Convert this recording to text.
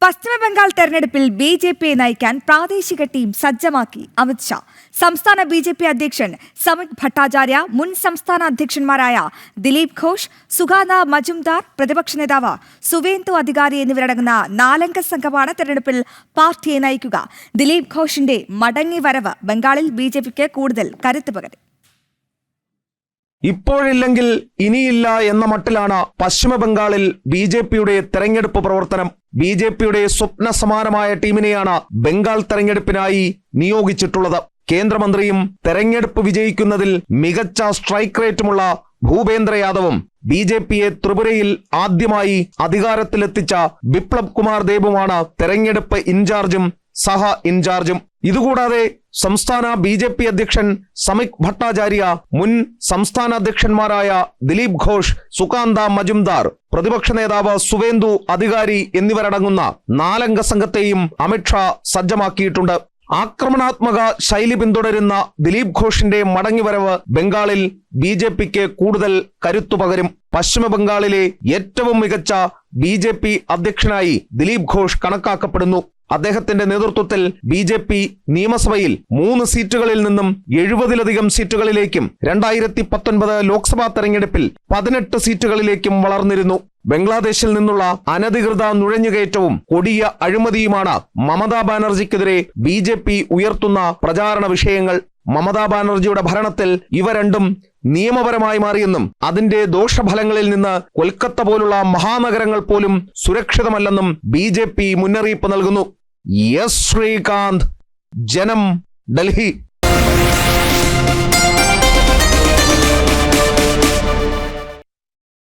പശ്ചിമബംഗാൾ തെരഞ്ഞെടുപ്പിൽ ബി.ജെ.പിയെ നയിക്കാൻ പ്രാദേശിക ടീം സജ്ജമാക്കി അമിത്ഷാ. സംസ്ഥാന ബി.ജെ.പി അധ്യക്ഷൻ സമീക് ഭട്ടാചാര്യ, മുൻ സംസ്ഥാന അധ്യക്ഷന്മാരായ ദിലീപ് ഘോഷ്, സുഗാന്ത മജുംദാർ, പ്രതിപക്ഷ നേതാവ് സുവേന്ദു അധികാരി എന്നിവരടങ്ങുന്ന 4-അംഗ സംഘമാണ് തെരഞ്ഞെടുപ്പിൽ പാർട്ടിയെ നയിക്കുക. ദിലീപ് ഘോഷിന്റെ മടങ്ങി വരവ് ബംഗാളിൽ ബി.ജെ.പിക്ക് കൂടുതൽ കരുത്ത് പകരും. ഇപ്പോഴില്ലെങ്കിൽ ഇനിയില്ല എന്ന മട്ടിലാണ് പശ്ചിമബംഗാളിൽ ബി.ജെ.പിയുടെ തെരഞ്ഞെടുപ്പ് പ്രവർത്തനം. ബി.ജെ.പിയുടെ സ്വപ്ന സമാനമായ ടീമിനെയാണ് ബംഗാൾ തെരഞ്ഞെടുപ്പിനായി നിയോഗിച്ചിട്ടുള്ളത്. കേന്ദ്രമന്ത്രിയും തെരഞ്ഞെടുപ്പ് വിജയിക്കുന്നതിൽ മികച്ച സ്ട്രൈക്ക് റേറ്റുമുള്ള ഭൂപേന്ദ്ര യാദവും ബി.ജെ.പിയെ ത്രിപുരയിൽ ആദ്യമായി അധികാരത്തിലെത്തിച്ച ബിപ്ലബ് കുമാർ ദേബുമാണ് തെരഞ്ഞെടുപ്പ് ഇൻചാർജും സഹ ഇൻചാർജും. ഇതുകൂടാതെ സംസ്ഥാന ബി.ജെ.പി അധ്യക്ഷൻ സമീക് ഭട്ടാചാര്യ, മുൻ സംസ്ഥാന അധ്യക്ഷന്മാരായ ദിലീപ് ഘോഷ്, സുഗാന്ത മജുംദാർ, പ്രതിപക്ഷ നേതാവ് സുവേന്ദു അധികാരി എന്നിവരടങ്ങുന്ന 4-അംഗ സംഘത്തെയും അമിത്ഷാ സജ്ജമാക്കിയിട്ടുണ്ട്. ആക്രമണാത്മക ശൈലി പിന്തുടരുന്ന ദിലീപ് ഘോഷിന്റെ മടങ്ങിവരവ് ബംഗാളിൽ ബി.ജെ.പിക്ക് കൂടുതൽ കരുത്തു പകരും. പശ്ചിമബംഗാളിലെ ഏറ്റവും മികച്ച ബി.ജെ.പി അധ്യക്ഷനായി ദിലീപ് ഘോഷ് കണക്കാക്കപ്പെടുന്നു. അദ്ദേഹത്തിന്റെ നേതൃത്വത്തിൽ ബി.ജെ.പി നിയമസഭയിൽ 3 സീറ്റുകളിൽ നിന്നും 70-ലധികം സീറ്റുകളിലേക്കും 2019 ലോക്സഭാ തെരഞ്ഞെടുപ്പിൽ 18 സീറ്റുകളിലേക്കും വളർന്നിരുന്നു. ബംഗ്ലാദേശിൽ നിന്നുള്ള അനധികൃത നുഴഞ്ഞുകയറ്റവും കൊടിയ അഴിമതിയുമാണ് മമതാ ബാനർജിക്കെതിരെ ബി.ജെ.പി ഉയർത്തുന്ന പ്രചാരണ വിഷയങ്ങൾ. മമതാ ബാനർജിയുടെ ഭരണത്തിൽ ഇവ രണ്ടും നിയമപരമായി മാറിയെന്നും അതിന്റെ ദോഷഫലങ്ങളിൽ നിന്ന് കൊൽക്കത്ത പോലുള്ള മഹാനഗരങ്ങൾ പോലും സുരക്ഷിതമല്ലെന്നും ബി.ജെ.പി മുന്നറിയിപ്പ് നൽകുന്നു. എസ് ശ്രീകാന്ത്, ജനം, ഡൽഹി.